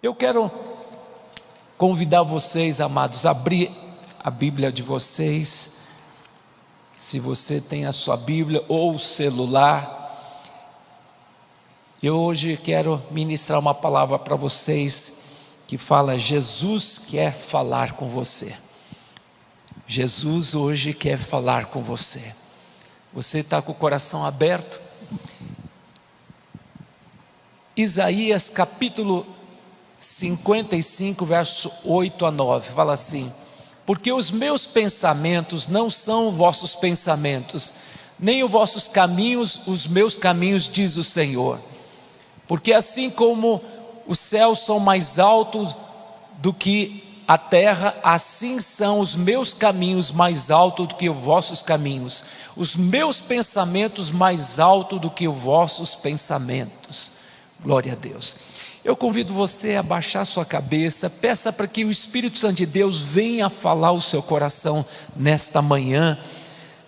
Eu quero convidar vocês, amados, a abrir a Bíblia de vocês, se você tem a sua Bíblia ou o celular. Eu hoje quero ministrar uma palavra para vocês que fala: Jesus quer falar com você. Jesus hoje quer falar com você. Você está com o coração aberto? Isaías capítulo 55, verso 8 a 9, fala assim: porque os meus pensamentos não são vossos pensamentos, nem os vossos caminhos os meus caminhos, diz o Senhor. Porque assim como os céus são mais altos do que a terra, assim são os meus caminhos mais altos do que os vossos caminhos, os meus pensamentos mais altos do que os vossos pensamentos. Glória a Deus. Eu convido você a baixar sua cabeça, peça para que o Espírito Santo de Deus venha falar o seu coração nesta manhã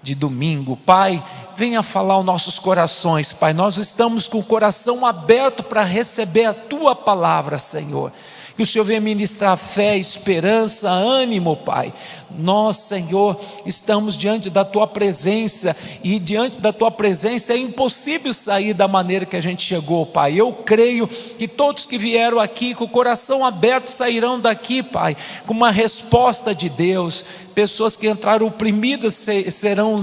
de domingo. Pai, venha falar os nossos corações, Pai. Nós estamos com o coração aberto para receber a Tua palavra, Senhor. Que o Senhor venha ministrar fé, esperança, ânimo, Pai. Nós, Senhor, estamos diante da Tua presença, e diante da Tua presença é impossível sair da maneira que a gente chegou, Pai. Eu creio que todos que vieram aqui com o coração aberto sairão daqui, Pai, com uma resposta de Deus. Pessoas que entraram oprimidas serão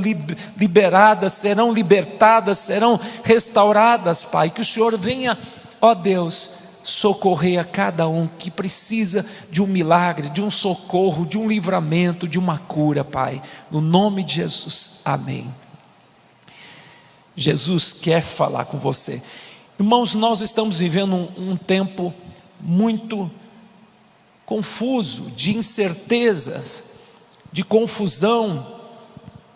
liberadas, serão libertadas, serão restauradas, Pai. Que o Senhor venha, ó Deus, socorrer a cada um que precisa de um milagre, de um socorro, de um livramento, de uma cura, Pai, no nome de Jesus, amém. Jesus quer falar com você. Irmãos, nós estamos vivendo um tempo muito confuso, de incertezas, de confusão.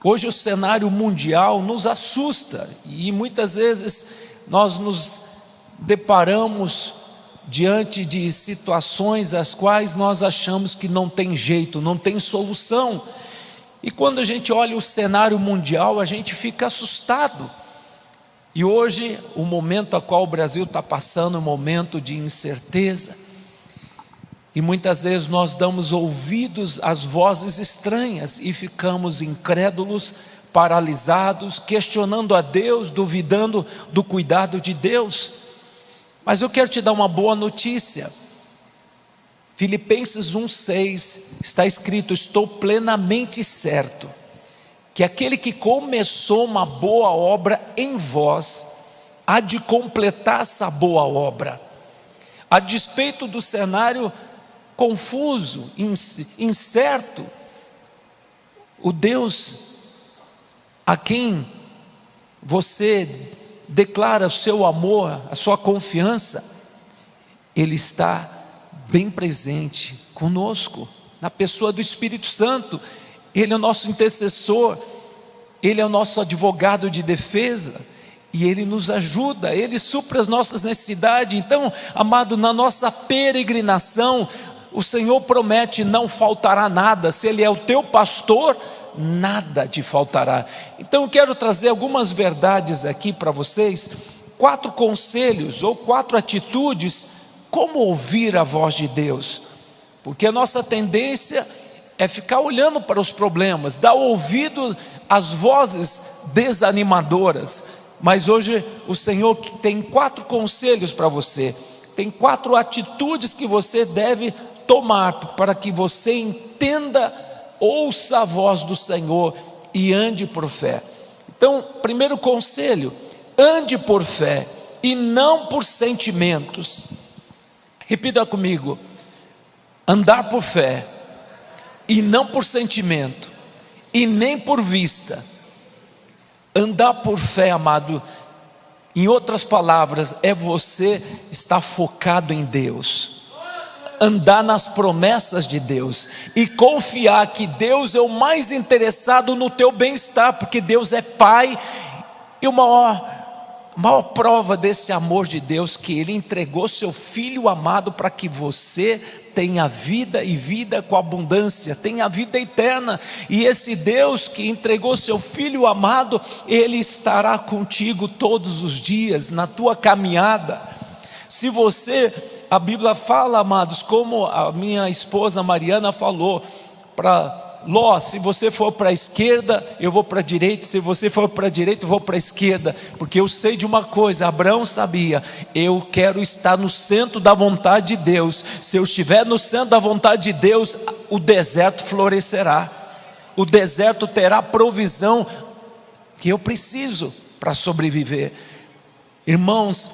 Hoje o cenário mundial nos assusta, e muitas vezes nós nos deparamos diante de situações as quais nós achamos que não tem jeito, não tem solução. E quando a gente olha o cenário mundial, a gente fica assustado. E hoje, o momento a qual o Brasil está passando é um momento de incerteza. E muitas vezes nós damos ouvidos às vozes estranhas e ficamos incrédulos, paralisados, questionando a Deus, duvidando do cuidado de Deus. Mas eu quero te dar uma boa notícia. Filipenses 1,6 está escrito: estou plenamente certo que aquele que começou uma boa obra em vós há de completar essa boa obra. A despeito do cenário confuso, incerto, o Deus a quem você declara o seu amor, a sua confiança, Ele está bem presente conosco, na pessoa do Espírito Santo. Ele é o nosso intercessor, Ele é o nosso advogado de defesa, e Ele nos ajuda, Ele supre as nossas necessidades. Então, amado, na nossa peregrinação, o Senhor promete: não faltará nada. Se Ele é o teu pastor, nada te faltará. Então eu quero trazer algumas verdades aqui para vocês, 4 conselhos ou 4 atitudes, como ouvir a voz de Deus, porque a nossa tendência é ficar olhando para os problemas, dar ouvido às vozes desanimadoras. Mas hoje o Senhor tem 4 conselhos para você, tem 4 atitudes que você deve tomar para que você entenda, ouça a voz do Senhor e ande por fé. Então, primeiro conselho: ande por fé e não por sentimentos. Repita comigo: andar por fé e não por sentimento e nem por vista. Andar por fé, amado, em outras palavras, é você estar focado em Deus, andar nas promessas de Deus e confiar que Deus é o mais interessado no teu bem-estar, porque Deus é Pai. E a maior prova desse amor de Deus, que Ele entregou seu Filho amado para que você tenha vida e vida com abundância, tenha vida eterna. E esse Deus que entregou seu Filho amado, Ele estará contigo todos os dias na tua caminhada. Se você a Bíblia fala, amados, como a minha esposa Mariana falou para Ló: se você for para a esquerda, eu vou para a direita; se você for para a direita, eu vou para a esquerda, porque eu sei de uma coisa, Abraão sabia: eu quero estar no centro da vontade de Deus. Se eu estiver no centro da vontade de Deus, o deserto florescerá, o deserto terá provisão que eu preciso para sobreviver. Irmãos,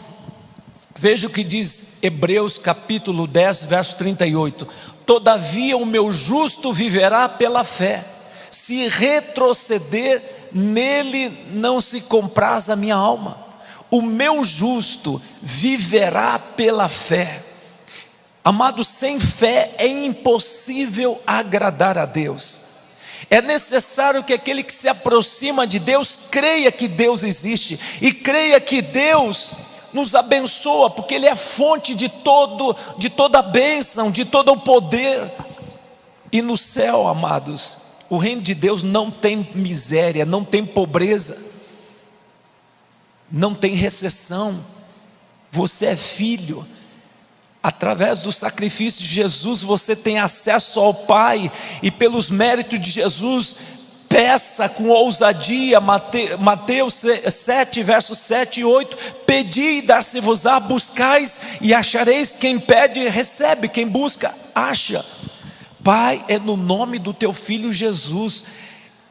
veja o que diz Hebreus capítulo 10, verso 38: todavia o meu justo viverá pela fé; se retroceder, nele não se compraz a minha alma. O meu justo viverá pela fé. Amados, sem fé é impossível agradar a Deus. É necessário que aquele que se aproxima de Deus creia que Deus existe, e creia que Deus nos abençoa, porque Ele é fonte de toda a bênção, de todo o poder. E no céu, amados, o reino de Deus não tem miséria, não tem pobreza, não tem recessão. Você é filho. Através do sacrifício de Jesus, você tem acesso ao Pai, e pelos méritos de Jesus, peça com ousadia. Mateus 7, versos 7 e 8: pedi e dar-se-vos-á, buscais e achareis; quem pede recebe, quem busca acha. Pai, é no nome do teu Filho Jesus,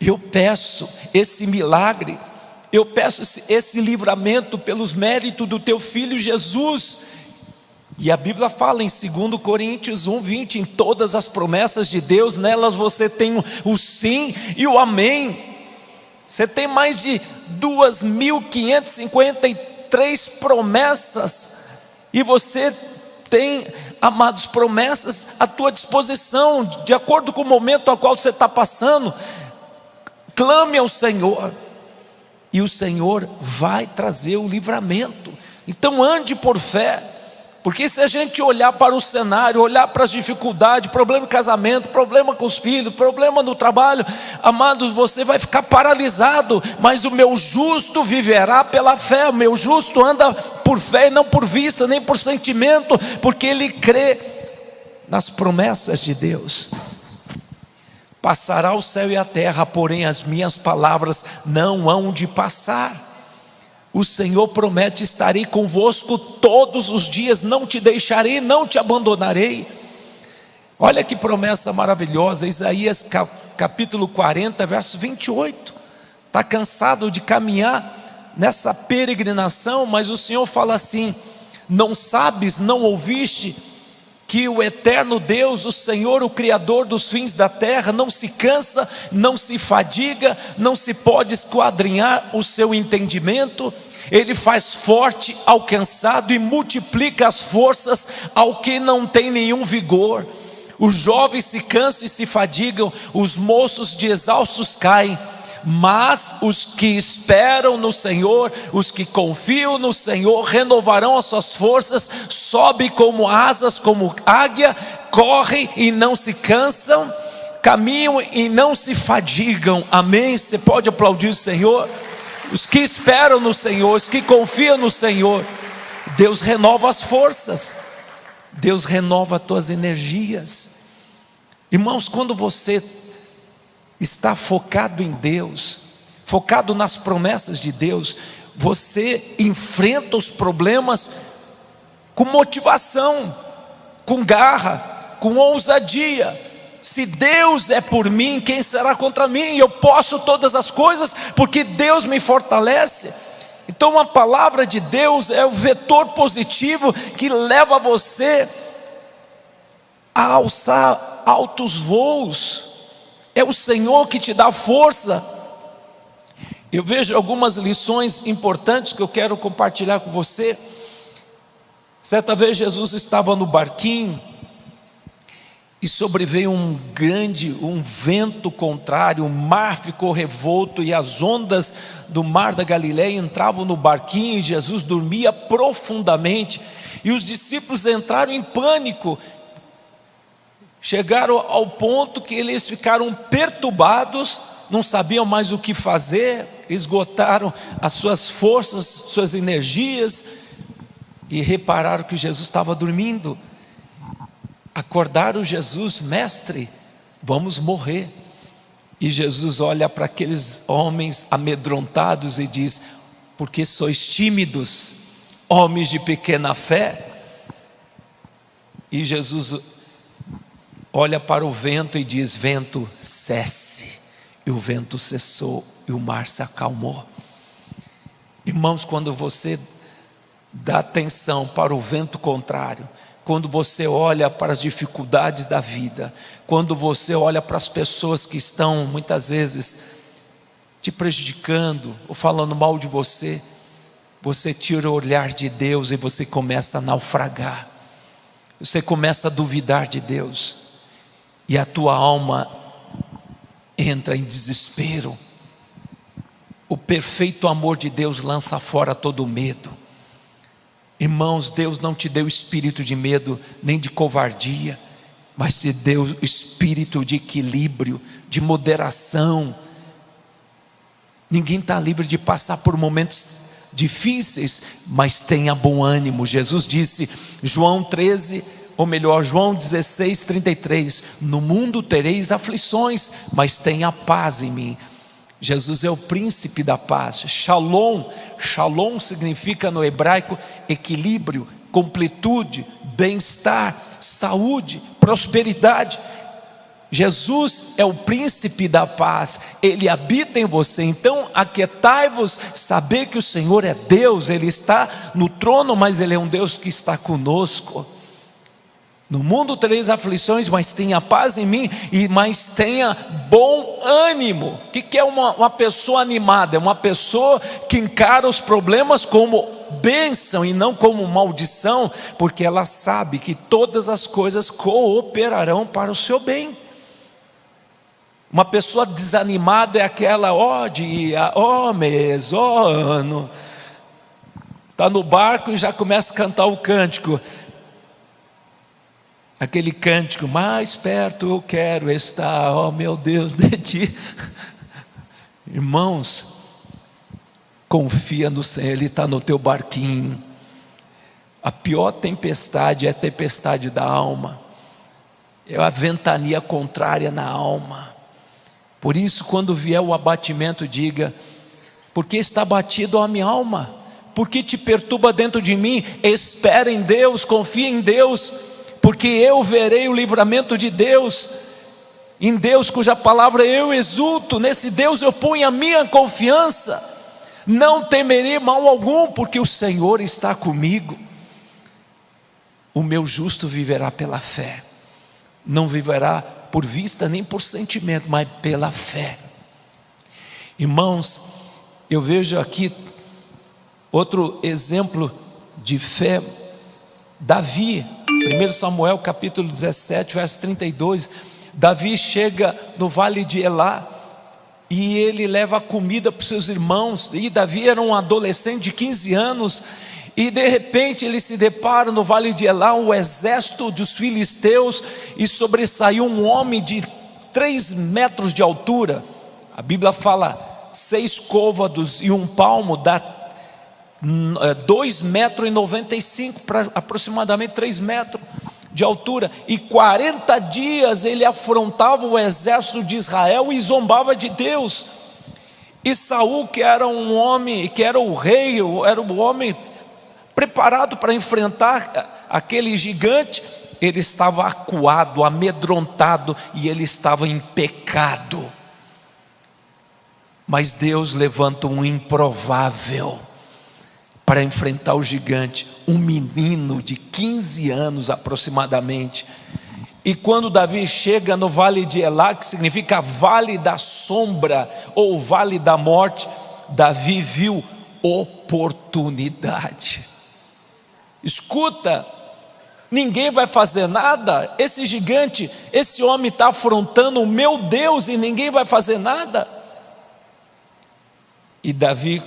eu peço esse milagre, eu peço esse livramento pelos méritos do teu Filho Jesus. E a Bíblia fala em 2 Coríntios 1:20: em todas as promessas de Deus, nelas você tem o sim e o amém. Você tem mais de 2.553 promessas, e você tem, amados, promessas à tua disposição, de acordo com o momento ao qual você está passando. Clame ao Senhor, e o Senhor vai trazer o livramento. Então ande por fé. Porque se a gente olhar para o cenário, olhar para as dificuldades, problema de casamento, problema com os filhos, problema no trabalho, amados, você vai ficar paralisado. Mas o meu justo viverá pela fé. O meu justo anda por fé e não por vista, nem por sentimento, porque ele crê nas promessas de Deus. Passará o céu e a terra, porém as minhas palavras não hão de passar. O Senhor promete: estarei convosco todos os dias, não te deixarei, não te abandonarei. Olha que promessa maravilhosa. Isaías capítulo 40, verso 28. Está cansado de caminhar nessa peregrinação, mas o Senhor fala assim: não sabes, não ouviste, que o eterno Deus, o Senhor, o Criador dos fins da terra, não se cansa, não se fadiga, não se pode esquadrinhar o seu entendimento. Ele faz forte ao cansado e multiplica as forças ao que não tem nenhum vigor. Os jovens se cansam e se fadigam, os moços de exaustos caem. Mas os que esperam no Senhor, os que confiam no Senhor, renovarão as suas forças, sobem como asas, como águia, correm e não se cansam, caminham e não se fadigam. Amém? Você pode aplaudir o Senhor? Os que esperam no Senhor, os que confiam no Senhor, Deus renova as forças, Deus renova as tuas energias. Irmãos, quando você está focado em Deus, focado nas promessas de Deus, você enfrenta os problemas com motivação, com garra, com ousadia. Se Deus é por mim, quem será contra mim? Eu posso todas as coisas porque Deus me fortalece. Então a palavra de Deus é o vetor positivo que leva você a alçar altos voos. É o Senhor que te dá força. Eu vejo algumas lições importantes que eu quero compartilhar com você. Certa vez Jesus estava no barquinho e sobreveio um vento contrário, o mar ficou revolto e as ondas do mar da Galileia entravam no barquinho e Jesus dormia profundamente. E os discípulos entraram em pânico, chegaram ao ponto que eles ficaram perturbados, não sabiam mais o que fazer, esgotaram as suas forças, suas energias. e repararam que Jesus estava dormindo. Acordaram Jesus: mestre, vamos morrer. E Jesus olha para aqueles homens amedrontados e diz: porque sois tímidos, homens de pequena fé? E Jesus olha para o vento e diz: vento, cesse. E o vento cessou e o mar se acalmou. Irmãos, quando você dá atenção para o vento contrário, quando você olha para as dificuldades da vida, quando você olha para as pessoas que estão muitas vezes te prejudicando ou falando mal de você, você tira o olhar de Deus e você começa a naufragar, você começa a duvidar de Deus, e a tua alma entra em desespero. O perfeito amor de Deus lança fora todo medo. Irmãos, Deus não te deu espírito de medo, nem de covardia, mas te deu espírito de equilíbrio, de moderação. Ninguém está livre de passar por momentos difíceis, mas tenha bom ânimo. Jesus disse, João 16:33, no mundo tereis aflições, mas tenha paz em mim. Jesus é o príncipe da paz. Shalom, shalom significa no hebraico equilíbrio, completude, bem-estar, saúde, prosperidade. Jesus é o príncipe da paz, Ele habita em você. Então aquietai-vos, saber que o Senhor é Deus, Ele está no trono, mas Ele é um Deus que está conosco. No mundo tereis aflições, mas tenha paz em mim, mas tenha bom ânimo. O que é uma pessoa animada? É uma pessoa que encara os problemas como bênção e não como maldição, porque ela sabe que todas as coisas cooperarão para o seu bem. Uma pessoa desanimada é aquela, ó dia, ó mês, ó ano, está no barco e já começa a cantar o cântico, aquele cântico, mais perto eu quero estar, ó meu Deus, de ti. Irmãos, confia no Senhor, Ele está no teu barquinho. A pior tempestade é a tempestade da alma, é a ventania contrária na alma. Por isso, quando vier o abatimento, diga, porque está abatido a minha alma? Porque te perturba dentro de mim? Espera em Deus, confia em Deus, porque eu verei o livramento de Deus, em Deus cuja palavra eu exulto, nesse Deus eu ponho a minha confiança, não temerei mal algum, porque o Senhor está comigo. O meu justo viverá pela fé, não viverá por vista nem por sentimento, mas pela fé. Irmãos, eu vejo aqui outro exemplo de fé, Davi, 1 Samuel capítulo 17, verso 32, Davi chega no vale de Elá, e ele leva comida para os seus irmãos, e Davi era um adolescente de 15 anos, e de repente ele se depara no vale de Elá, o exército dos filisteus, e sobressaiu um homem de 3 metros de altura, a Bíblia fala 6 côvados e 1 palmo, dá 2,95 metros, para aproximadamente 3 metros de altura, e 40 dias ele afrontava o exército de Israel e zombava de Deus. E Saul, que era um homem, que era o rei, era o homem preparado para enfrentar aquele gigante, ele estava acuado, amedrontado, e ele estava em pecado. Mas Deus levanta um improvável para enfrentar o gigante, um menino de 15 anos aproximadamente. E quando Davi chega no vale de Elá, que significa vale da sombra ou vale da morte, Davi viu oportunidade. Escuta, ninguém vai fazer nada, esse gigante, esse homem está afrontando o meu Deus e ninguém vai fazer nada. E Davi,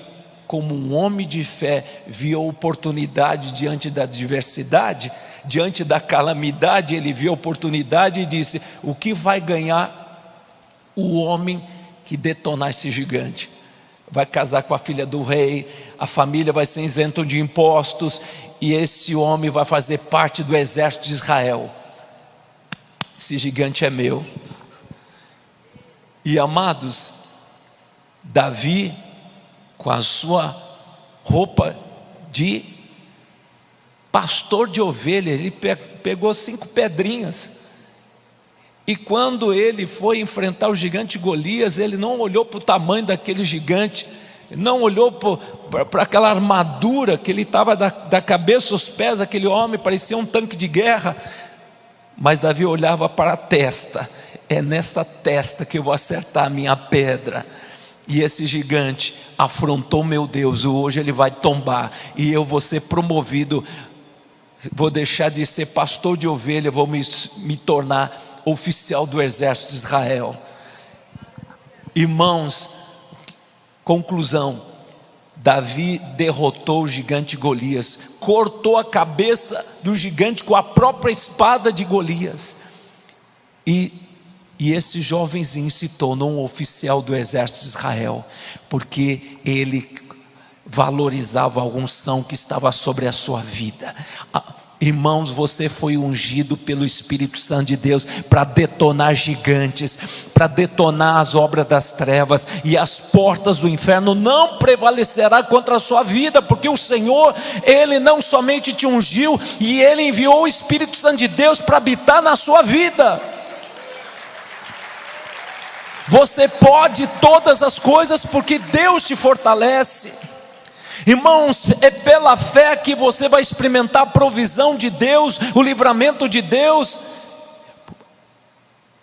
como um homem de fé, viu a oportunidade diante da adversidade, diante da calamidade, ele viu a oportunidade e disse, o que vai ganhar o homem que detonar esse gigante? Vai casar com a filha do rei, a família vai ser isenta de impostos, e esse homem vai fazer parte do exército de Israel. Esse gigante é meu. E amados, Davi, com a sua roupa de pastor de ovelha, ele pegou 5 pedrinhas, e quando ele foi enfrentar o gigante Golias, ele não olhou para o tamanho daquele gigante, não olhou para aquela armadura que ele estava da cabeça aos pés, aquele homem parecia um tanque de guerra, mas Davi olhava para a testa. É nesta testa que eu vou acertar a minha pedra. E esse gigante afrontou meu Deus, hoje ele vai tombar, e eu vou ser promovido, vou deixar de ser pastor de ovelha, vou me tornar oficial do exército de Israel. Irmãos, conclusão: Davi derrotou o gigante Golias, cortou a cabeça do gigante com a própria espada de Golias, e esse jovenzinho se tornou um oficial do exército de Israel, porque ele valorizava a unção que estava sobre a sua vida. Irmãos, você foi ungido pelo Espírito Santo de Deus para detonar gigantes, para detonar as obras das trevas, e as portas do inferno não prevalecerá contra a sua vida, porque o Senhor, Ele não somente te ungiu, e Ele enviou o Espírito Santo de Deus para habitar na sua vida. Você pode todas as coisas porque Deus te fortalece. Irmãos, é pela fé que você vai experimentar a provisão de Deus, o livramento de Deus.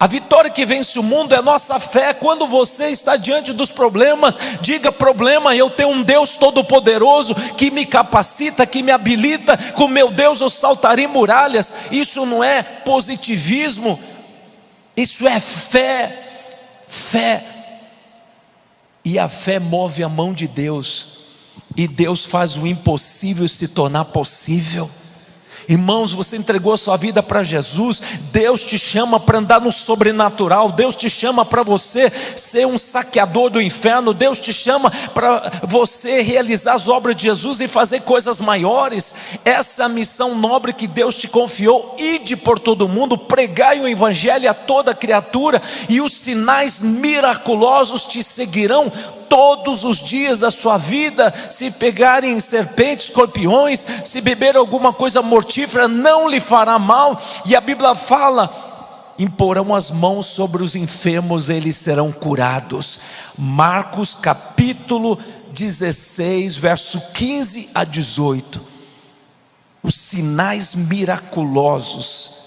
A vitória que vence o mundo é a nossa fé. Quando você está diante dos problemas, diga: problema, eu tenho um Deus todo-poderoso que me capacita, que me habilita. Com meu Deus eu saltarei muralhas. Isso não é positivismo, isso é fé. Fé. E a fé move a mão de Deus, e Deus faz o impossível se tornar possível. Irmãos, você entregou a sua vida para Jesus, Deus te chama para andar no sobrenatural, Deus te chama para você ser um saqueador do inferno, Deus te chama para você realizar as obras de Jesus e fazer coisas maiores. Essa é a missão nobre que Deus te confiou: ide por todo mundo, pregai o evangelho a toda criatura, e os sinais miraculosos te seguirão todos os dias da sua vida. Se pegarem serpentes, escorpiões, se beber alguma coisa mortífera, não lhe fará mal. E a Bíblia fala: imporão as mãos sobre os enfermos, eles serão curados. Marcos capítulo 16, verso 15 a 18. Os sinais miraculosos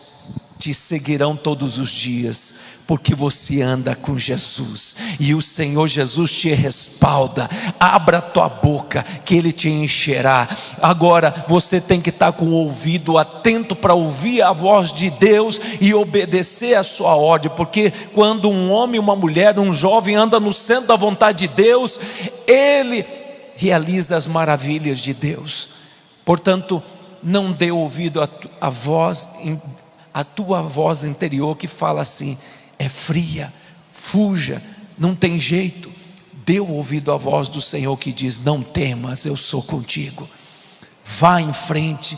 te seguirão todos os dias, porque você anda com Jesus, e o Senhor Jesus te respalda. Abra a tua boca, que Ele te encherá. Agora você tem que estar com o ouvido atento para ouvir a voz de Deus e obedecer a sua ordem, porque quando um homem, uma mulher, um jovem anda no centro da vontade de Deus, ele realiza as maravilhas de Deus. Portanto, não dê ouvido à voz, a tua voz interior que fala assim: é fria, fuja, não tem jeito. Dê ouvido à voz do Senhor que diz: não temas, eu sou contigo, vá em frente.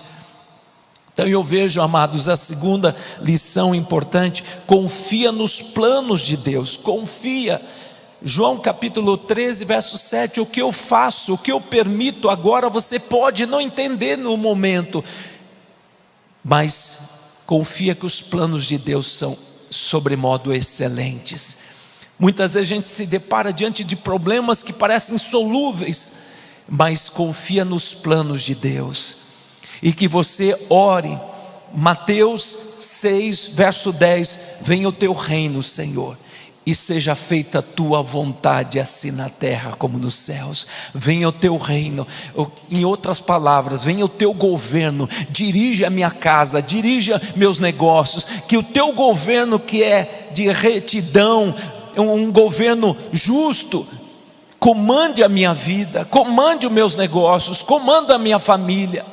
Então eu vejo, amados, a segunda lição importante: confia nos planos de Deus, confia. João capítulo 13, verso 7, o que eu faço, o que eu permito agora, você pode não entender no momento, mas confia que os planos de Deus são sobremodo excelentes. Muitas vezes a gente se depara diante de problemas que parecem insolúveis, mas confia nos planos de Deus, e que você ore. Mateus 6, verso 10, venha o teu reino, Senhor, e seja feita a tua vontade, assim na terra como nos céus. Venha o teu reino, em outras palavras, venha o teu governo, dirija a minha casa, dirija meus negócios, que o teu governo, que é de retidão, um governo justo, comande a minha vida, comande os meus negócios, comanda a minha família.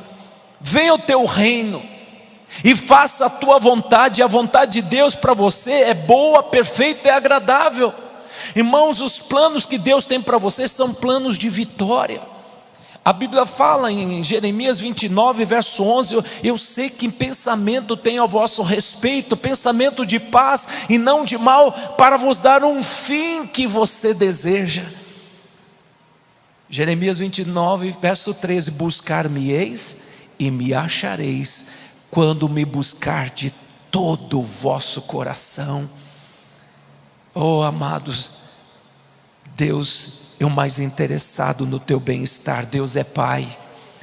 Venha o teu reino e faça a tua vontade. A vontade de Deus para você é boa, perfeita e agradável. Irmãos, os planos que Deus tem para você são planos de vitória. A Bíblia fala em Jeremias 29, verso 11, eu sei que pensamento tenho a vosso respeito, pensamento de paz e não de mal, para vos dar um fim que você deseja. Jeremias 29, verso 13, buscar-me-eis e me achareis, quando me buscar de todo o vosso coração. Oh amados, Deus é o mais interessado no teu bem-estar. Deus é Pai.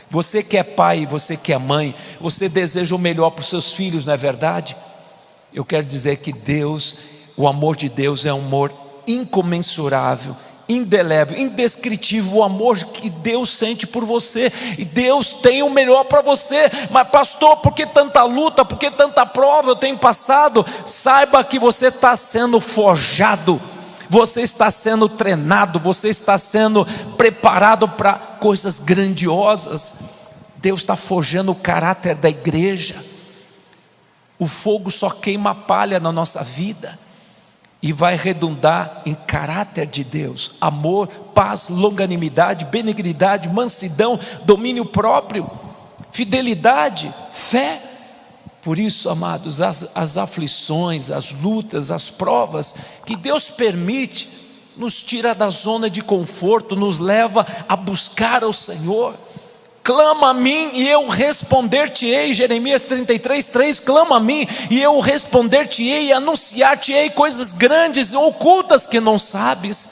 Você que é pai, você que é mãe, você deseja o melhor para os seus filhos, não é verdade? Eu quero dizer que Deus, o amor de Deus é um amor incomensurável, indelével, indescritível, o amor que Deus sente por você. E Deus tem o melhor para você. Mas pastor, por que tanta luta, por que tanta prova eu tenho passado? Saiba que você está sendo forjado, você está sendo treinado, você está sendo preparado para coisas grandiosas. Deus está forjando o caráter da igreja. O fogo só queima palha na nossa vida e vai redundar em caráter de Deus: amor, paz, longanimidade, benignidade, mansidão, domínio próprio, fidelidade, fé. Por isso, amados, as aflições, as lutas, as provas que Deus permite, nos tira da zona de conforto, nos leva a buscar ao Senhor. Clama a mim e eu responder-te-ei, Jeremias 33, 3, clama a mim e eu responder-te-ei e anunciar-te-ei coisas grandes e ocultas que não sabes.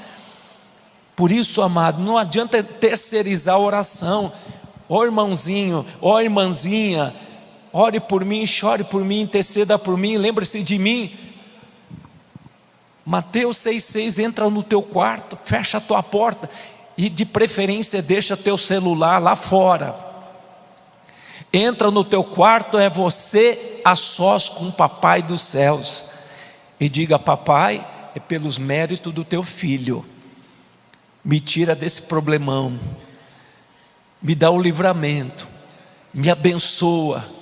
Por isso, amado, não adianta terceirizar a oração. Ó irmãozinho, ó irmãzinha, ore por mim, chore por mim, interceda por mim, lembre-se de mim. Mateus 6,6, entra no teu quarto, fecha a tua porta e de preferência deixa teu celular lá fora. Entra no teu quarto, é você a sós com o papai dos céus, e diga: papai, é pelos méritos do teu filho, me tira desse problemão, me dá o livramento, me abençoa.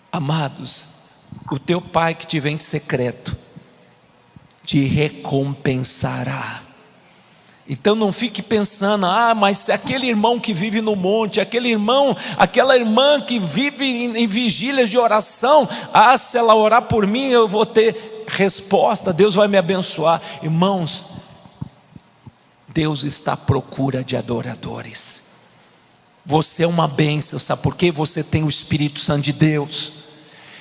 Amados, o teu pai que te vê em secreto te recompensará. Então não fique pensando: mas se aquele irmão que vive no monte, aquele irmão, aquela irmã que vive em vigílias de oração, se ela orar por mim eu vou ter resposta, Deus vai me abençoar. Irmãos, Deus está à procura de adoradores. Você é uma bênção, sabe por quê? Você tem o Espírito Santo de Deus.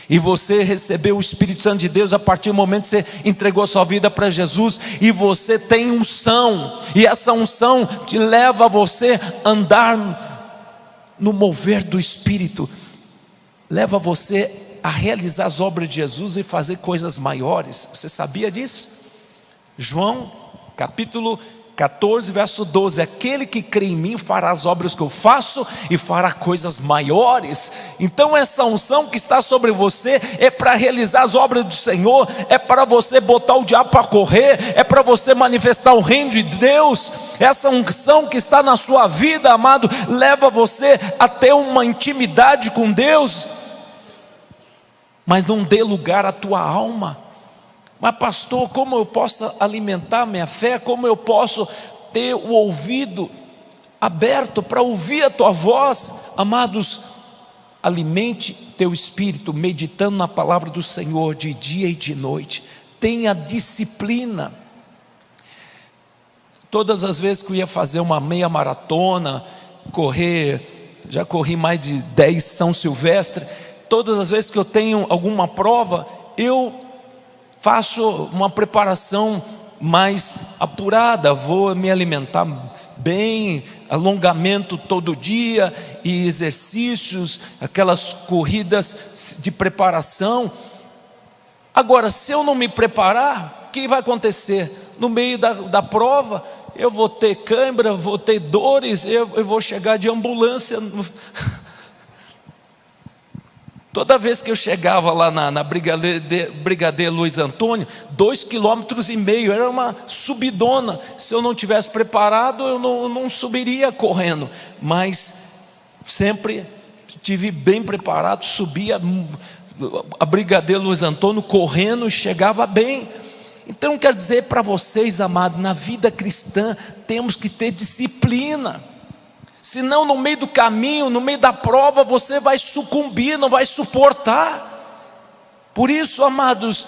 E você recebeu o Espírito Santo de Deus a partir do momento que você entregou a sua vida para Jesus. E você tem unção, e essa unção te leva a você andar no mover do Espírito, leva você a realizar as obras de Jesus e fazer coisas maiores. Você sabia disso? João capítulo 14, verso 12, aquele que crê em mim fará as obras que eu faço e fará coisas maiores. Então essa unção que está sobre você é para realizar as obras do Senhor, é para você botar o diabo para correr, é para você manifestar o reino de Deus. Essa unção que está na sua vida, amado, leva você a ter uma intimidade com Deus, mas não dê lugar à tua alma. Mas pastor, como eu posso alimentar minha fé? Como eu posso ter o ouvido aberto para ouvir a tua voz? Amados, alimente teu espírito meditando na palavra do Senhor de dia e de noite. Tenha disciplina. Todas as vezes que eu ia fazer uma meia maratona, correr, já corri mais de 10 São Silvestre, todas as vezes que eu tenho alguma prova, eu faço uma preparação mais apurada, vou me alimentar bem, alongamento todo dia e exercícios, aquelas corridas de preparação. Agora, se eu não me preparar, o que vai acontecer? No meio da prova, eu vou ter cãibra, vou ter dores, eu vou chegar de ambulância. Toda vez que eu chegava lá na Brigadeiro Luiz Antônio, 2,5 km, era uma subidona. Se eu não tivesse preparado, eu não subiria correndo. Mas sempre estive bem preparado, subia a Brigadeiro Luiz Antônio correndo e chegava bem. Então quero dizer para vocês, amados, na vida cristã temos que ter disciplina. senão no meio do caminho, no meio da prova, você vai sucumbir, não vai suportar. Por isso, amados,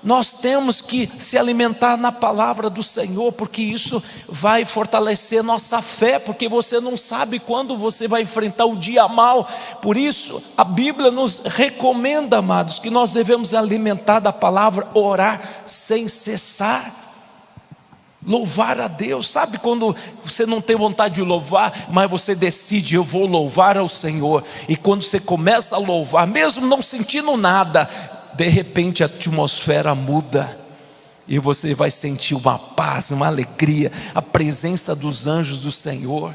nós temos que se alimentar na palavra do Senhor, porque isso vai fortalecer nossa fé, porque você não sabe quando você vai enfrentar o dia mal. Por isso, a Bíblia nos recomenda, amados, que nós devemos alimentar da palavra, orar sem cessar, louvar a Deus. Sabe quando você não tem vontade de louvar, mas você decide, eu vou louvar ao Senhor, e quando você começa a louvar, mesmo não sentindo nada, de repente a atmosfera muda, e você vai sentir uma paz, uma alegria, a presença dos anjos do Senhor.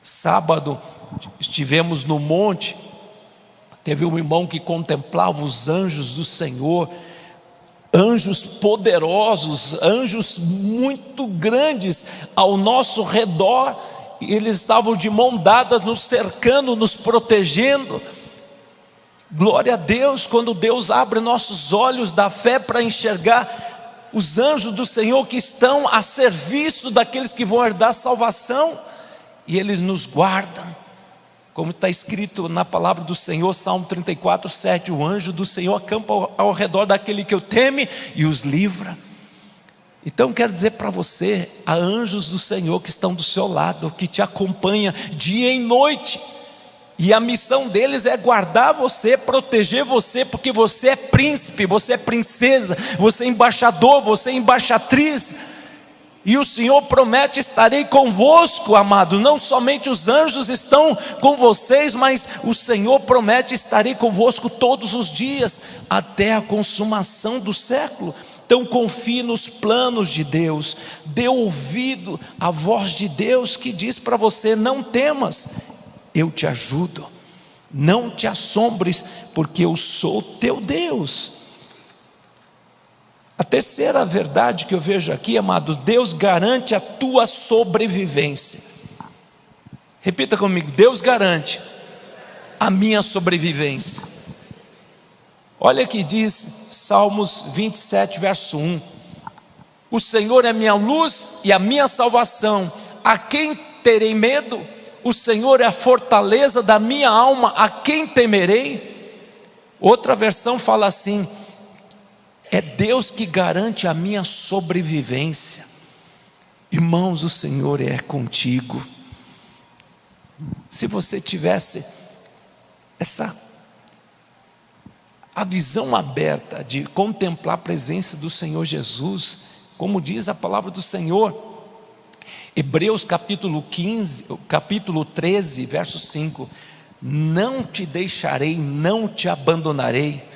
Sábado, estivemos no monte, teve um irmão que contemplava os anjos do Senhor, anjos poderosos, anjos muito grandes ao nosso redor, e eles estavam de mão dada, nos cercando, nos protegendo. Glória a Deus, quando Deus abre nossos olhos da fé para enxergar os anjos do Senhor que estão a serviço daqueles que vão herdar a salvação, e eles nos guardam, como está escrito na palavra do Senhor, Salmo 34, 7, o anjo do Senhor acampa ao redor daquele que o teme e os livra. Então quero dizer para você, há anjos do Senhor que estão do seu lado, que te acompanham dia e noite, e a missão deles é guardar você, proteger você, porque você é príncipe, você é princesa, você é embaixador, você é embaixatriz, e o Senhor promete: estarei convosco, amado. Não somente os anjos estão com vocês, mas o Senhor promete: estarei convosco todos os dias, até a consumação do século. Então confie nos planos de Deus, dê ouvido à voz de Deus que diz para você: não temas, eu te ajudo, não te assombres, porque eu sou teu Deus. A terceira verdade que eu vejo aqui, amado, Deus garante a tua sobrevivência. Repita comigo: Deus garante a minha sobrevivência. Olha que diz Salmos 27, verso 1: o Senhor é minha luz e a minha salvação, a quem terei medo? O Senhor é a fortaleza da minha alma, a quem temerei? Outra versão fala assim: é Deus que garante a minha sobrevivência. Irmãos, o Senhor é contigo. Se você tivesse a visão aberta de contemplar a presença do Senhor Jesus, como diz a palavra do Senhor, Hebreus capítulo 13, verso 5: não te deixarei, não te abandonarei.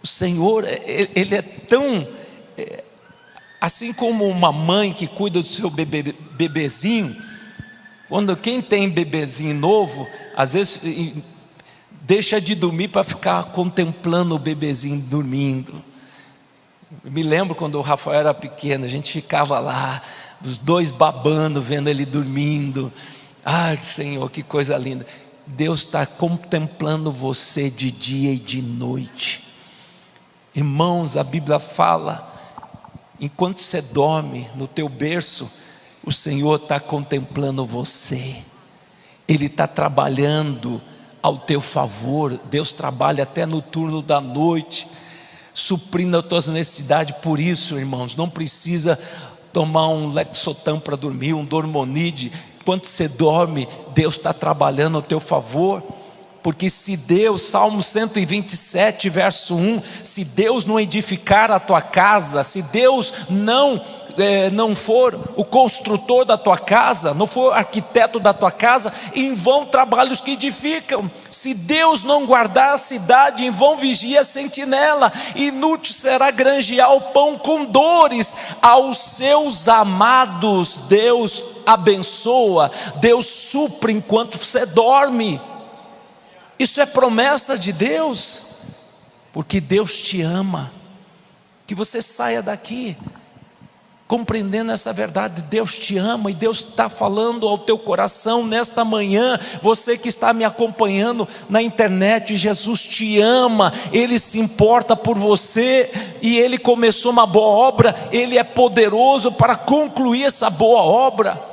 O Senhor, Ele é tão, assim como uma mãe que cuida do seu bebezinho, quando quem tem bebezinho novo, às vezes deixa de dormir para ficar contemplando o bebezinho dormindo. Eu me lembro quando o Rafael era pequeno, a gente ficava lá, os dois babando, vendo ele dormindo. Ai, Senhor, que coisa linda. Deus está contemplando você de dia e de noite. Irmãos, a Bíblia fala, enquanto você dorme no teu berço, o Senhor está contemplando você, Ele está trabalhando ao teu favor. Deus trabalha até no turno da noite, suprindo as tuas necessidades. Por isso, irmãos, não precisa tomar um Lexotan para dormir, um Dormonide. Enquanto você dorme, Deus está trabalhando ao teu favor. Porque se Deus, Salmo 127, verso 1, se Deus não edificar a tua casa, se Deus não for o construtor da tua casa, não for arquiteto da tua casa, em vão trabalhos que edificam. Se Deus não guardar a cidade, em vão vigia a sentinela, inútil será granjear o pão com dores. Aos seus amados Deus abençoa, Deus supre enquanto você dorme. Isso é promessa de Deus, porque Deus te ama. Que você saia daqui compreendendo essa verdade. Deus te ama, e Deus está falando ao teu coração nesta manhã. Você que está me acompanhando na internet, Jesus te ama, Ele se importa por você, e Ele começou uma boa obra, Ele é poderoso para concluir essa boa obra.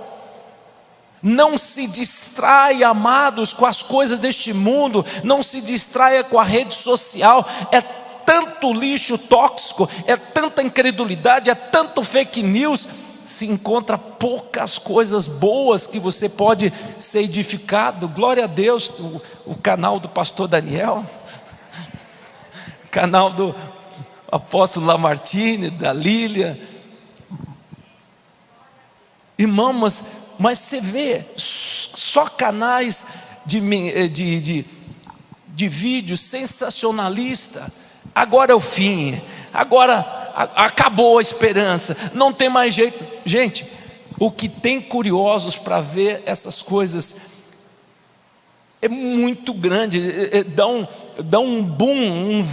Não se distraia, amados, com as coisas deste mundo, não se distraia com a rede social. É tanto lixo tóxico, é tanta incredulidade, é tanto fake news. Se encontra poucas coisas boas que você pode ser edificado. Glória a Deus, o canal do pastor Daniel, o canal do apóstolo Lamartine, da Lília. Irmão, mas você vê só canais de vídeo sensacionalista. Agora é o fim, agora acabou a esperança, não tem mais jeito. Gente, o que tem curiosos para ver essas coisas é muito grande, dá um boom,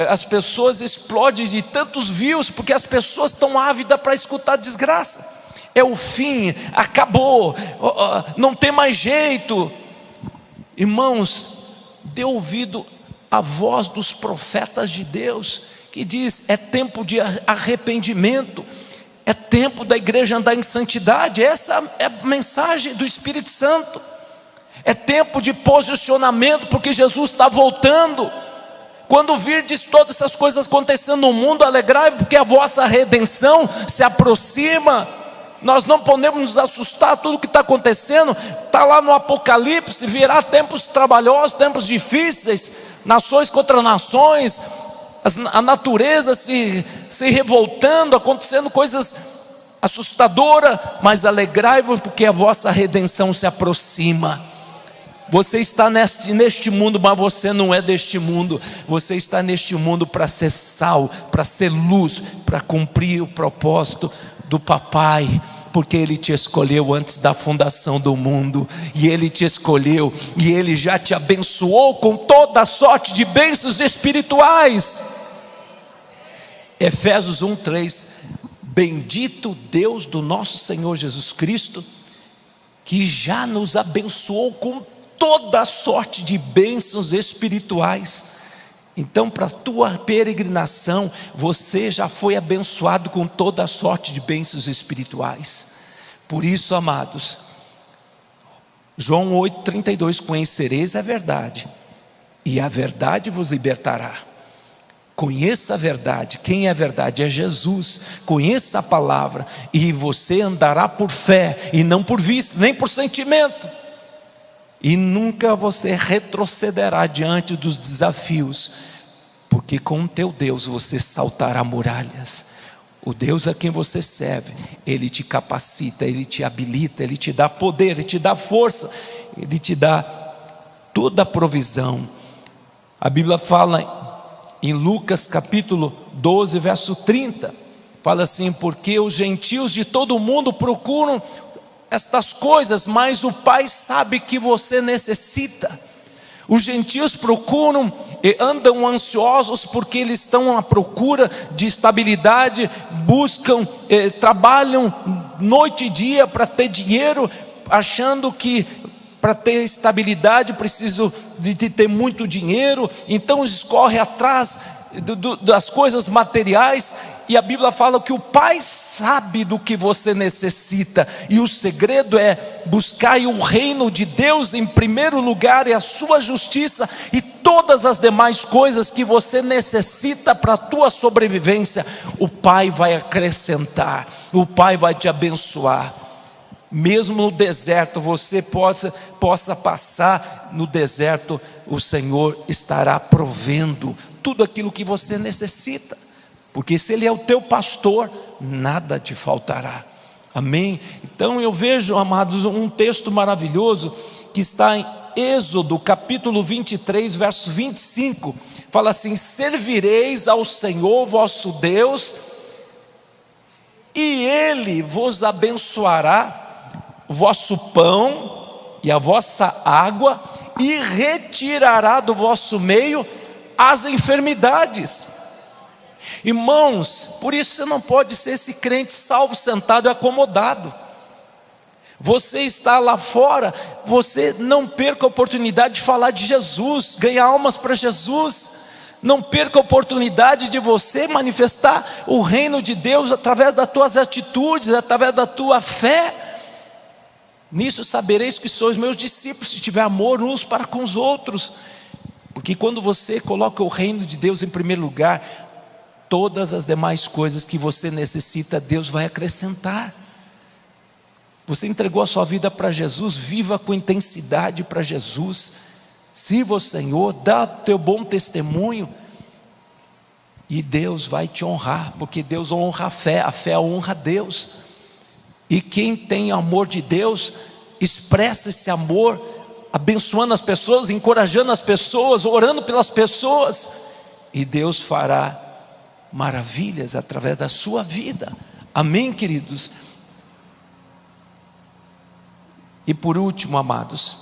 as pessoas explodem de tantos views, porque as pessoas estão ávidas para escutar desgraça. É o fim, acabou, não tem mais jeito. Irmãos, dê ouvido à voz dos profetas de Deus, que diz: é tempo de arrependimento, é tempo da igreja andar em santidade. Essa é a mensagem do Espírito Santo. É tempo de posicionamento, porque Jesus está voltando. Quando virdes todas essas coisas acontecendo no mundo, alegrai-vos, porque a vossa redenção se aproxima. Nós não podemos nos assustar. Tudo que está acontecendo está lá no Apocalipse. Virá tempos trabalhosos, tempos difíceis, nações contra nações, a natureza se revoltando, acontecendo coisas assustadoras. Mas alegrai-vos, porque a vossa redenção se aproxima. Você está neste mundo, mas você não é deste mundo. Você está neste mundo para ser sal, para ser luz, para cumprir o propósito do papai, porque Ele te escolheu antes da fundação do mundo, e Ele te escolheu, e Ele já te abençoou com toda a sorte de bênçãos espirituais. Efésios 1:3, bendito Deus do nosso Senhor Jesus Cristo, que já nos abençoou com toda a sorte de bênçãos espirituais. Então, para a tua peregrinação, você já foi abençoado com toda a sorte de bênçãos espirituais. Por isso, amados, João 8,32, conhecereis a verdade, e a verdade vos libertará. Conheça a verdade. Quem é a verdade? É Jesus. Conheça a palavra, e você andará por fé, e não por vista, nem por sentimento. E nunca você retrocederá diante dos desafios, porque com o teu Deus você saltará muralhas. O Deus a quem você serve, Ele te capacita, Ele te habilita, Ele te dá poder, Ele te dá força, Ele te dá toda a provisão. A Bíblia fala em Lucas capítulo 12, verso 30, fala assim: porque os gentios de todo o mundo procuram estas coisas, mas o Pai sabe que você necessita. Os gentios procuram e andam ansiosos, porque eles estão à procura de estabilidade, buscam, trabalham noite e dia para ter dinheiro, achando que para ter estabilidade preciso de ter muito dinheiro. Então eles correm atrás das coisas materiais. E a Bíblia fala que o Pai sabe do que você necessita, e o segredo é buscar o reino de Deus em primeiro lugar, e a sua justiça, e todas as demais coisas que você necessita para a tua sobrevivência, o Pai vai acrescentar, o Pai vai te abençoar. Mesmo no deserto, você possa passar no deserto, o Senhor estará provendo tudo aquilo que você necessita, porque se Ele é o teu pastor, nada te faltará. Amém? Então eu vejo, amados, um texto maravilhoso que está em Êxodo capítulo 23, verso 25. Fala assim: servireis ao Senhor vosso Deus, e Ele vos abençoará o vosso pão e a vossa água, e retirará do vosso meio as enfermidades. Irmãos, por isso você não pode ser esse crente salvo, sentado e acomodado. Você está lá fora, você não perca a oportunidade de falar de Jesus, ganhar almas para Jesus. Não perca a oportunidade de você manifestar o reino de Deus através das tuas atitudes, através da tua fé. Nisso sabereis que sois meus discípulos, se tiver amor uns para com os outros. Porque quando você coloca o reino de Deus em primeiro lugar, todas as demais coisas que você necessita, Deus vai acrescentar. Você entregou a sua vida para Jesus, viva com intensidade para Jesus, sirva ao Senhor, dá teu bom testemunho, e Deus vai te honrar, porque Deus honra a fé honra a Deus. E quem tem amor de Deus, expressa esse amor, abençoando as pessoas, encorajando as pessoas, orando pelas pessoas, e Deus fará maravilhas através da sua vida. Amém, queridos? E por último, amados,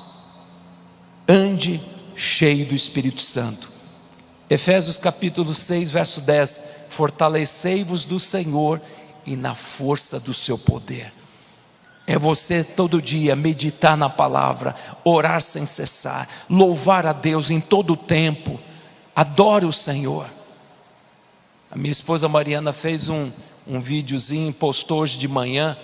ande cheio do Espírito Santo. Efésios capítulo 6, verso 10: fortalecei-vos do Senhor e na força do seu poder. É você todo dia meditar na palavra, orar sem cessar, louvar a Deus em todo o tempo, adore o Senhor. A minha esposa Mariana fez um videozinho, postou hoje de manhã,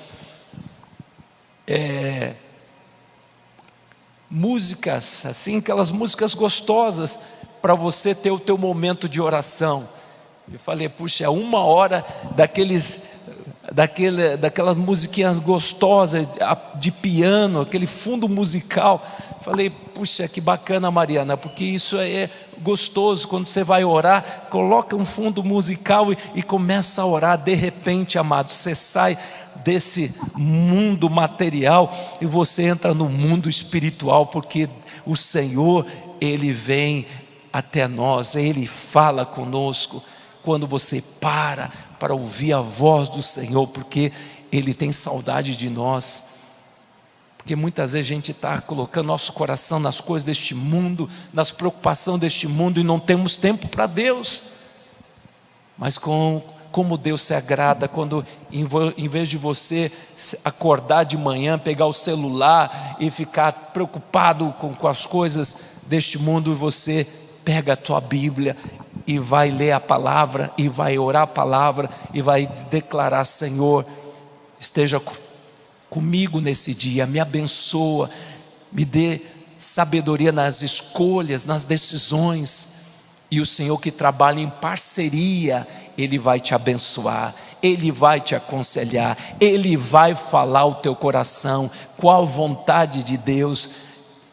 músicas, assim, aquelas músicas gostosas, para você ter o teu momento de oração. Eu falei, puxa, é 1 hora daquelas musiquinhas gostosas, de piano, aquele fundo musical. Falei, puxa, que bacana, Mariana, porque isso é gostoso. Quando você vai orar, coloca um fundo musical e começa a orar. De repente, amado, você sai desse mundo material e você entra no mundo espiritual, porque o Senhor, Ele vem até nós, Ele fala conosco. Quando você para ouvir a voz do Senhor, porque Ele tem saudade de nós. Porque muitas vezes a gente está colocando nosso coração nas coisas deste mundo, nas preocupações deste mundo, e não temos tempo para Deus. Mas como Deus se agrada quando, em vez de você acordar de manhã, pegar o celular e ficar preocupado com as coisas deste mundo, você pega a tua Bíblia e vai ler a palavra, e vai orar a palavra, e vai declarar: Senhor, esteja comigo nesse dia, me abençoa, me dê sabedoria nas escolhas, nas decisões. E o Senhor, que trabalha em parceria, Ele vai te abençoar, Ele vai te aconselhar, Ele vai falar ao teu coração qual a vontade de Deus,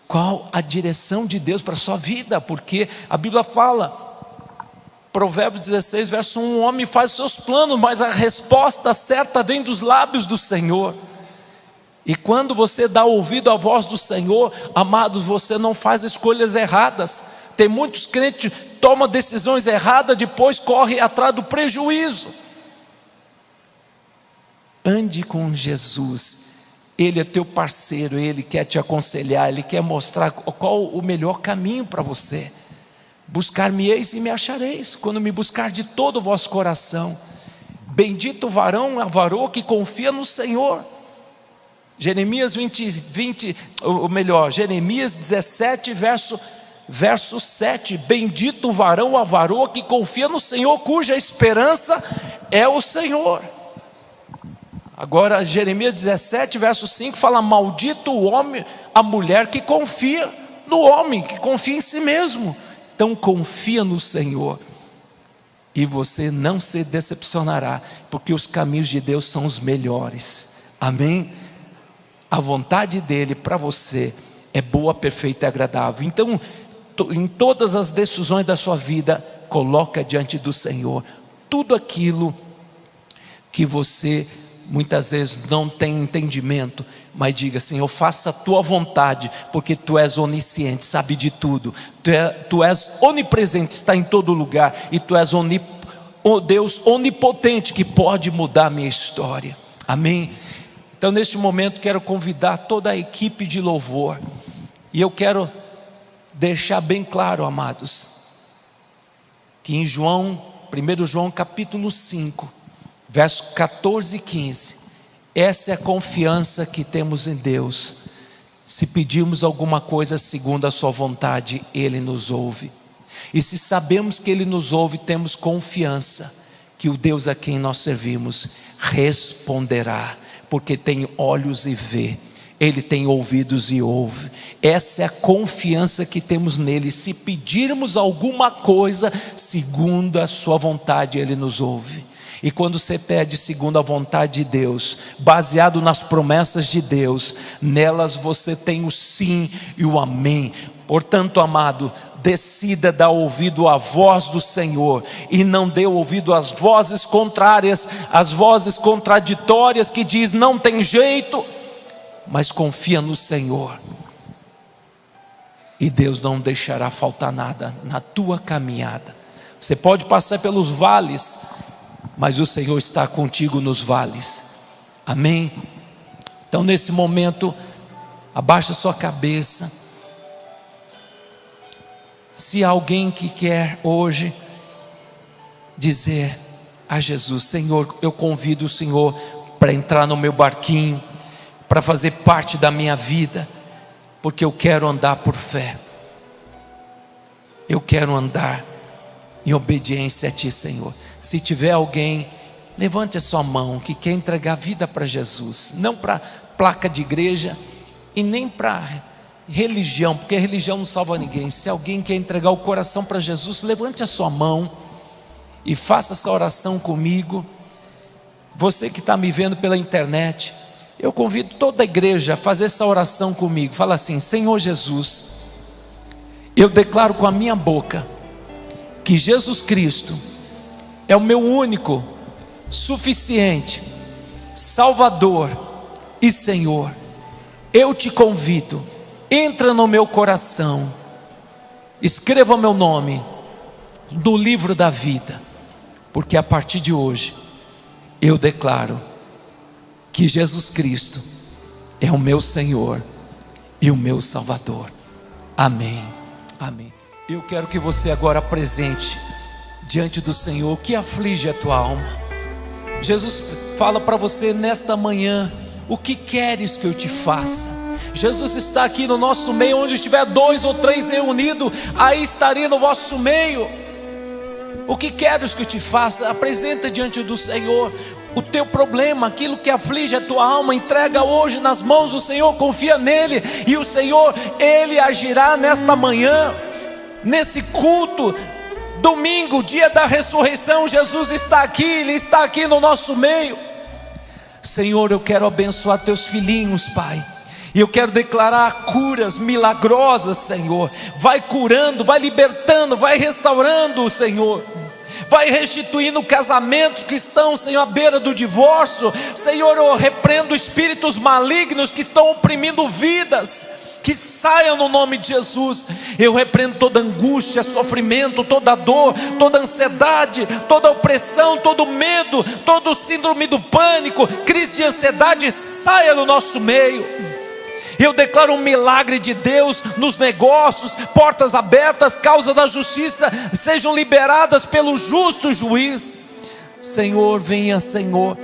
qual a direção de Deus para a sua vida. Porque a Bíblia fala, Provérbios 16, verso 1: o homem faz seus planos, mas a resposta certa vem dos lábios do Senhor. E quando você dá ouvido à voz do Senhor, amados, você não faz escolhas erradas. Tem muitos crentes que tomam decisões erradas, depois correm atrás do prejuízo. Ande com Jesus, Ele é teu parceiro, Ele quer te aconselhar, Ele quer mostrar qual o melhor caminho para você. Buscar-me-eis e me achareis, quando me buscar de todo o vosso coração. Bendito o varão, a varoa que confia no Senhor. Jeremias 17, verso 7: bendito o varão, a varoa que confia no Senhor, cuja esperança é o Senhor. Agora Jeremias 17, verso 5 fala: maldito o homem, a mulher que confia no homem, que confia em si mesmo. Então confia no Senhor, e você não se decepcionará, porque os caminhos de Deus são os melhores. Amém? A vontade dEle para você é boa, perfeita e agradável. Então, em todas as decisões da sua vida, coloca diante do Senhor tudo aquilo que você muitas vezes não tem entendimento, mas diga: Senhor, faça a tua vontade, porque tu és onisciente, sabe de tudo, tu és onipresente, está em todo lugar, e tu és Deus onipotente, que pode mudar a minha história. Amém? Então, neste momento, quero convidar toda a equipe de louvor, e eu quero deixar bem claro, amados, que em 1 João capítulo 5, verso 14 e 15, essa é a confiança que temos em Deus: se pedirmos alguma coisa segundo a sua vontade, Ele nos ouve. E se sabemos que Ele nos ouve, temos confiança que o Deus a quem nós servimos responderá, porque tem olhos e vê. Ele tem ouvidos e ouve. Essa é a confiança que temos nele. Se pedirmos alguma coisa segundo a sua vontade, Ele nos ouve. E quando você pede segundo a vontade de Deus, baseado nas promessas de Deus, nelas você tem o sim e o amém. Portanto, amado, decida dar ouvido à voz do Senhor, e não dê ouvido às vozes contrárias, às vozes contraditórias que diz não tem jeito, mas confia no Senhor, e Deus não deixará faltar nada na tua caminhada. Você pode passar pelos vales, mas o Senhor está contigo nos vales, amém? Então nesse momento, abaixa sua cabeça. Se há alguém que quer hoje dizer a Jesus: Senhor, eu convido o Senhor para entrar no meu barquinho, para fazer parte da minha vida, porque eu quero andar por fé, eu quero andar em obediência a Ti, Senhor. Se tiver alguém, levante a sua mão, que quer entregar a vida para Jesus, não para placa de igreja e nem para religião, porque a religião não salva ninguém. Se alguém quer entregar o coração para Jesus, levante a sua mão e faça essa oração comigo. Você que está me vendo pela internet, eu convido toda a igreja a fazer essa oração comigo. Fala assim: Senhor Jesus, eu declaro com a minha boca que Jesus Cristo é o meu único, suficiente Salvador e Senhor. Eu te convido, entra no meu coração, escreva meu nome no livro da vida, porque a partir de hoje eu declaro que Jesus Cristo é o meu Senhor e o meu Salvador. Amém, amém. Eu quero que você agora apresente diante do Senhor o que aflige a tua alma. Jesus fala para você nesta manhã: o que queres que eu te faça? Jesus está aqui no nosso meio. Onde estiver 2 ou 3 reunidos, aí estaria no vosso meio. O que queres que eu te faça? Apresenta diante do Senhor o teu problema, aquilo que aflige a tua alma. Entrega hoje nas mãos do Senhor, confia nele, e o Senhor, Ele agirá nesta manhã, nesse culto. Domingo, dia da ressurreição, Jesus está aqui, Ele está aqui no nosso meio. Senhor, eu quero abençoar teus filhinhos, Pai, e eu quero declarar curas milagrosas, Senhor. Vai curando, vai libertando, vai restaurando, Senhor. Vai restituindo casamentos que estão, Senhor, à beira do divórcio. Senhor, eu repreendo espíritos malignos que estão oprimindo vidas, que saiam no nome de Jesus. Eu repreendo toda angústia, sofrimento, toda dor, toda ansiedade, toda opressão, todo medo, todo síndrome do pânico, crise de ansiedade, saia do nosso meio. Eu declaro um milagre de Deus nos negócios, portas abertas, causa da justiça sejam liberadas pelo justo juiz. Senhor, venha, Senhor,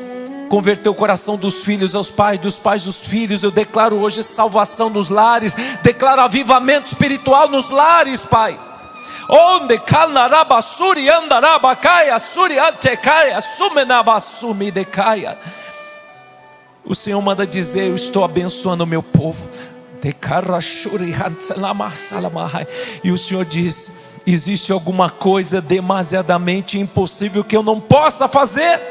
converter o coração dos filhos aos pais, dos pais dos filhos. Eu declaro hoje salvação nos lares, declaro avivamento espiritual nos lares, Pai. Onde calnarabasuri andarabacaia, suriantecaia, sumenabasumi decaia. O Senhor manda dizer: eu estou abençoando o meu povo. E o Senhor diz: existe alguma coisa demasiadamente impossível que eu não possa fazer?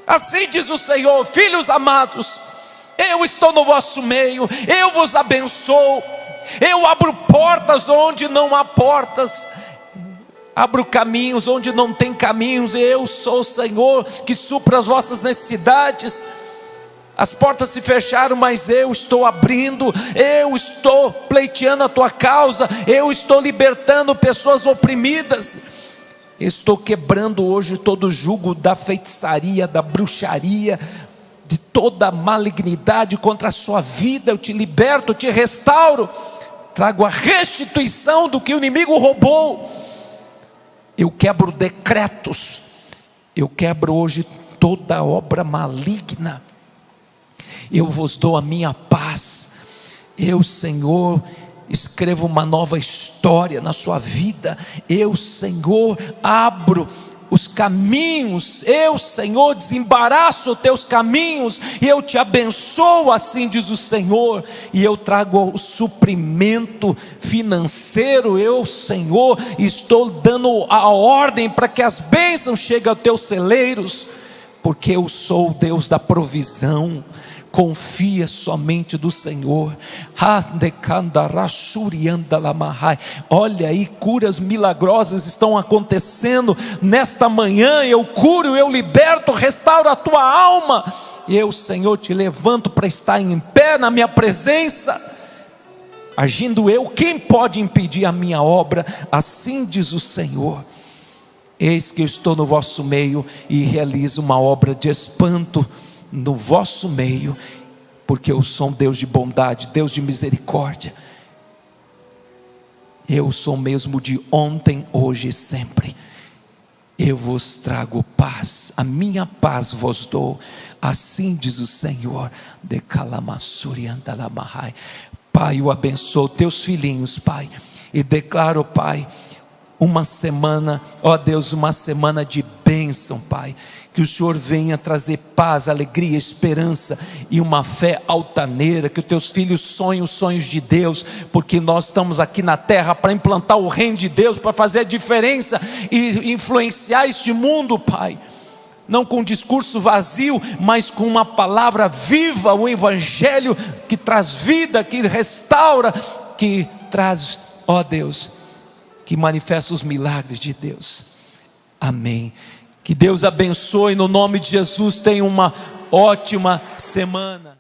Assim diz o Senhor: filhos amados, eu estou no vosso meio, eu vos abençoo, eu abro portas onde não há portas, abro caminhos onde não tem caminhos. Eu sou o Senhor que supra as vossas necessidades. As portas se fecharam, mas eu estou abrindo, eu estou pleiteando a tua causa, eu estou libertando pessoas oprimidas. Estou quebrando hoje todo o jugo da feitiçaria, da bruxaria, de toda malignidade contra a sua vida. Eu te liberto, te restauro, trago a restituição do que o inimigo roubou. Eu quebro decretos, eu quebro hoje toda obra maligna. Eu vos dou a minha paz. Eu, Senhor, escrevo uma nova história na sua vida. Eu, Senhor, abro os caminhos, eu, Senhor, desembaraço os teus caminhos, e eu te abençoo, assim diz o Senhor, e eu trago o suprimento financeiro, eu, Senhor, estou dando a ordem para que as bênçãos cheguem aos teus celeiros, porque eu sou o Deus da provisão. Confia somente do Senhor. Olha aí, curas milagrosas estão acontecendo nesta manhã. Eu curo, eu liberto, restauro a tua alma. Eu, Senhor, te levanto para estar em pé na minha presença. Agindo eu, quem pode impedir a minha obra? Assim diz o Senhor. Eis que eu estou no vosso meio e realizo uma obra de espanto no vosso meio, porque eu sou um Deus de bondade, Deus de misericórdia. Eu sou o mesmo de ontem, hoje e sempre. Eu vos trago paz, a minha paz vos dou, assim diz o Senhor. Pai, eu abençoo teus filhinhos, Pai, e declaro, Pai, uma semana, ó Deus, uma semana de bênção, Pai. Que o Senhor venha trazer paz, alegria, esperança e uma fé altaneira. Que os teus filhos sonhem os sonhos de Deus, porque nós estamos aqui na terra para implantar o reino de Deus, para fazer a diferença e influenciar este mundo, Pai. Não com um discurso vazio, mas com uma palavra viva, o evangelho que traz vida, que restaura, que traz, ó Deus, que manifesta os milagres de Deus. Amém. Que Deus abençoe no nome de Jesus. Tenha uma ótima semana.